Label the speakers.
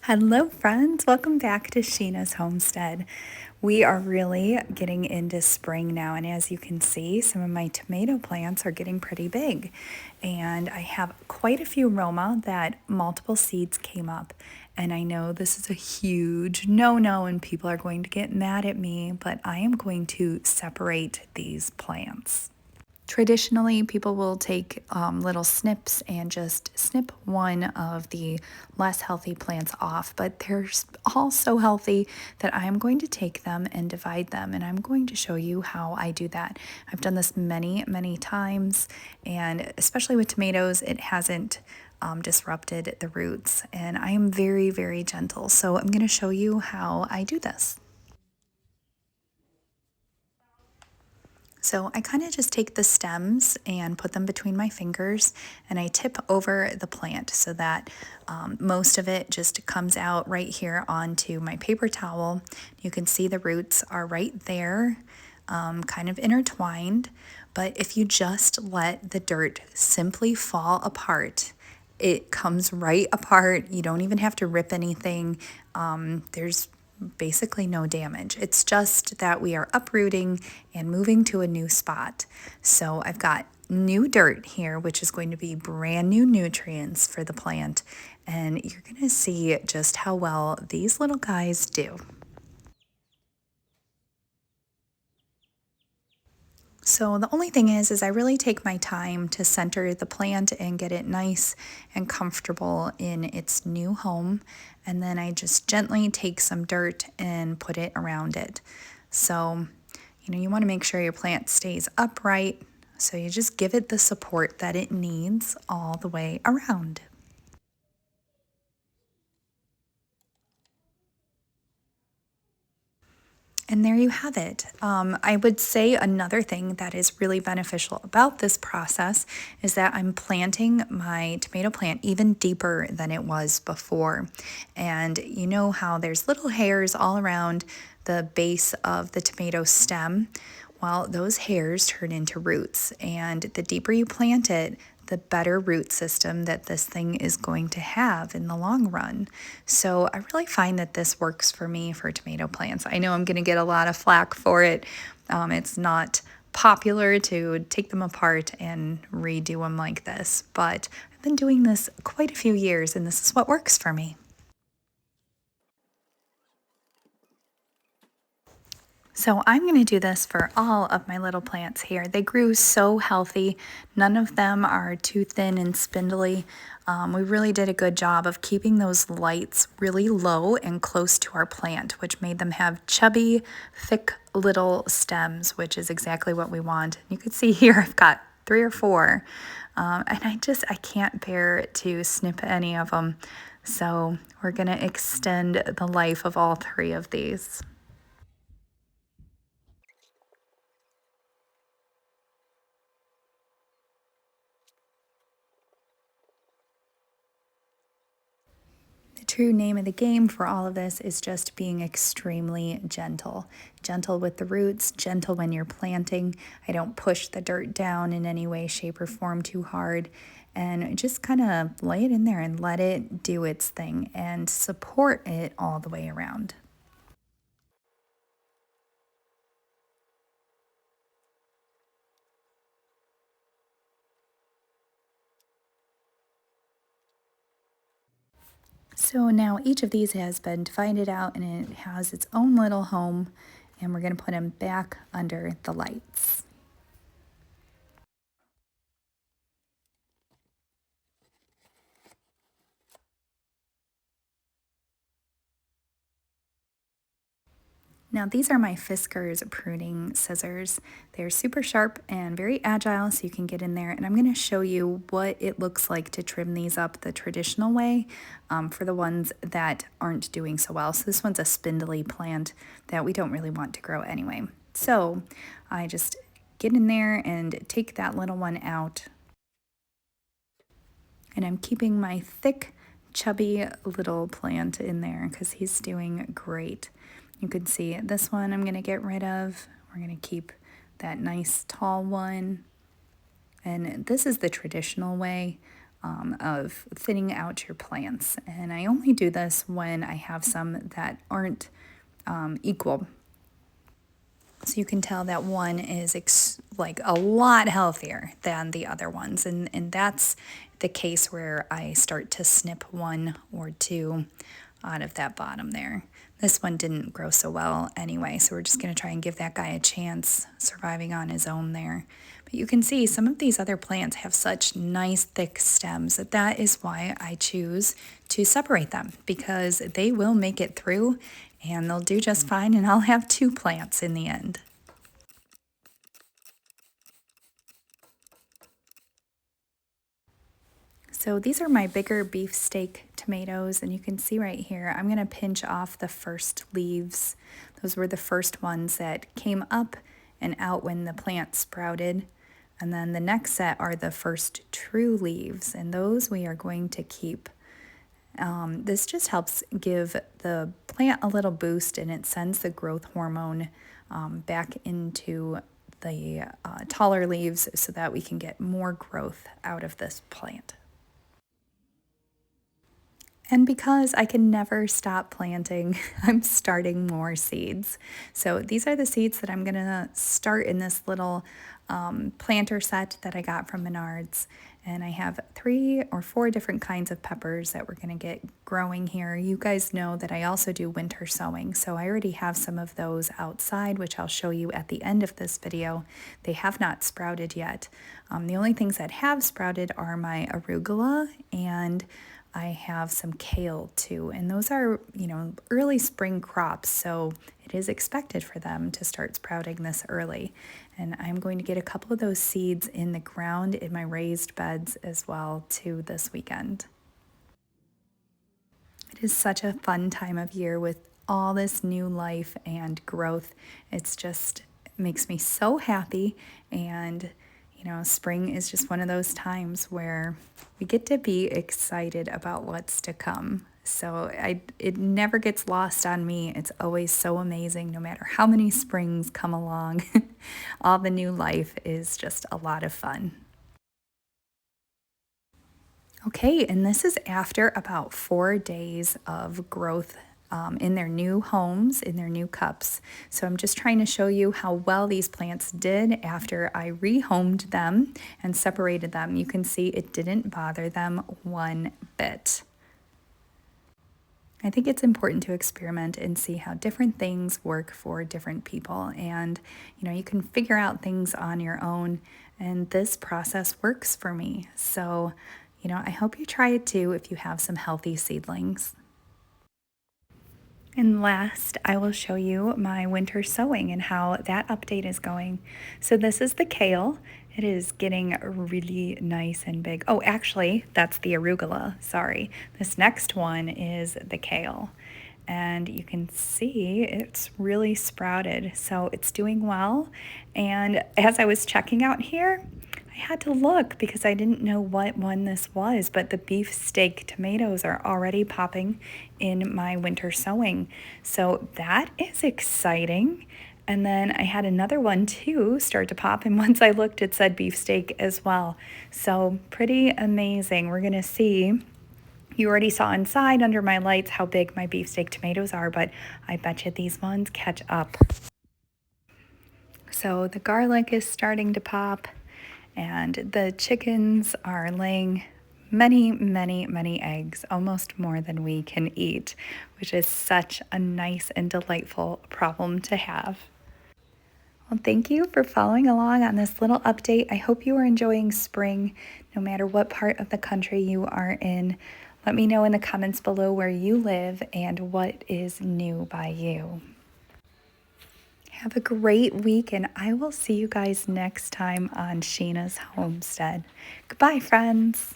Speaker 1: Hello, friends. Welcome back to Sheena's Homestead. We are really getting into spring now, and as you can see, some of my tomato plants are getting pretty big. And I have quite a few Roma that multiple seeds came up. And I know this is a huge no-no, and people are going to get mad at me, but I am going to separate these plants. Traditionally, people will take little snips and just snip one of the less healthy plants off, but they're all so healthy that I'm going to take them and divide them, and I'm going to show you how I do that. I've done this many, many times, and especially with tomatoes, it hasn't disrupted the roots, and I am very, very gentle. So I'm going to show you how I do this. So I kind of just take the stems and put them between my fingers, and I tip over the plant so that most of it just comes out right here onto my paper towel. You can see the roots are right there, kind of intertwined. But if you just let the dirt simply fall apart, it comes right apart. You don't even have to rip anything. There's basically no damage. It's just that we are uprooting and moving to a new spot. So I've got new dirt here, which is going to be brand new nutrients for the plant. And you're going to see just how well these little guys do. So the only thing is I really take my time to center the plant and get it nice and comfortable in its new home. And then I just gently take some dirt and put it around it. So, you want to make sure your plant stays upright. So you just give it the support that it needs all the way around. And there you have it. I would say another thing that is really beneficial about this process is that I'm planting my tomato plant even deeper than it was before. And you know how there's little hairs all around the base of the tomato stem? Well, those hairs turn into roots, and the deeper you plant it, the better root system that this thing is going to have in the long run. So I really find that this works for me for tomato plants. I know I'm going to get a lot of flack for it. It's not popular to take them apart and redo them like this, but I've been doing this quite a few years, and this is what works for me. So I'm going to do this for all of my little plants here. They grew so healthy. None of them are too thin and spindly. We really did a good job of keeping those lights really low and close to our plant, which made them have chubby, thick little stems, which is exactly what we want. You can see here I've got 3 or 4, and I can't bear to snip any of them. So we're going to extend the life of all 3 of these. The true name of the game for all of this is just being extremely gentle. Gentle with the roots, gentle when you're planting. I don't push the dirt down in any way, shape, or form too hard. And just kind of lay it in there and let it do its thing and support it all the way around. So now each of these has been divided out and it has its own little home, and we're going to put them back under the lights. Now these are my Fiskars pruning scissors. They're super sharp and very agile, so you can get in there, and I'm going to show you what it looks like to trim these up the traditional way for the ones that aren't doing so well. So this one's a spindly plant that we don't really want to grow anyway. So I just get in there and take that little one out, and I'm keeping my thick, chubby little plant in there because he's doing great. You can see this one I'm going to get rid of. We're going to keep that nice tall one. And this is the traditional way. of thinning out your plants. And I only do this when I have some that aren't equal. So you can tell that one is like a lot healthier than the other ones. And that's the case where I start to snip one or two out of that bottom there. This one didn't grow so well anyway, so we're just going to try and give that guy a chance surviving on his own there. But you can see some of these other plants have such nice thick stems that is why I choose to separate them, because they will make it through and they'll do just fine, and I'll have 2 plants in the end. So these are my bigger beefsteak tomatoes, and you can see right here, I'm gonna pinch off the first leaves. Those were the first ones that came up and out when the plant sprouted. And then the next set are the first true leaves, and those we are going to keep. This just helps give the plant a little boost, and it sends the growth hormone back into the taller leaves so that we can get more growth out of this plant. And because I can never stop planting, I'm starting more seeds. So these are the seeds that I'm gonna start in this little planter set that I got from Menards. And I have 3 or 4 different kinds of peppers that we're gonna get growing here. You guys know that I also do winter sowing, so I already have some of those outside, which I'll show you at the end of this video. They have not sprouted yet. The only things that have sprouted are my arugula, and I have some kale too, and those are, early spring crops, so it is expected for them to start sprouting this early. And I'm going to get a couple of those seeds in the ground in my raised beds as well too this weekend. It is such a fun time of year with all this new life and growth. It's just makes me so happy, and spring is just one of those times where we get to be excited about what's to come. So it never gets lost on me. It's always so amazing, no matter how many springs come along. All the new life is just a lot of fun. Okay, and this is after about 4 days of growth in their new homes, in their new cups. So I'm just trying to show you how well these plants did after I rehomed them and separated them. You can see it didn't bother them one bit. I think it's important to experiment and see how different things work for different people. And, you can figure out things on your own, and this process works for me. So, I hope you try it too if you have some healthy seedlings. And last, I will show you my winter sowing and how that update is going. So this is the kale. It is getting really nice and big. Oh, actually, that's the arugula. Sorry. This next one is the kale. And you can see it's really sprouted. So it's doing well. And as I was checking out here, I had to look because I didn't know what one this was, but the beefsteak tomatoes are already popping in my winter sowing. So that is exciting. And then I had another one too start to pop, and once I looked, it said beefsteak as well. So pretty amazing. We're gonna see. You already saw inside under my lights how big my beefsteak tomatoes are, but I bet you these ones catch up. So the garlic is starting to pop, and the chickens are laying many, many, many eggs, almost more than we can eat, which is such a nice and delightful problem to have. Well, thank you for following along on this little update. I hope you are enjoying spring, no matter what part of the country you are in. Let me know in the comments below where you live and what is new by you. Have a great week, and I will see you guys next time on Sheena's Homestead. Goodbye, friends.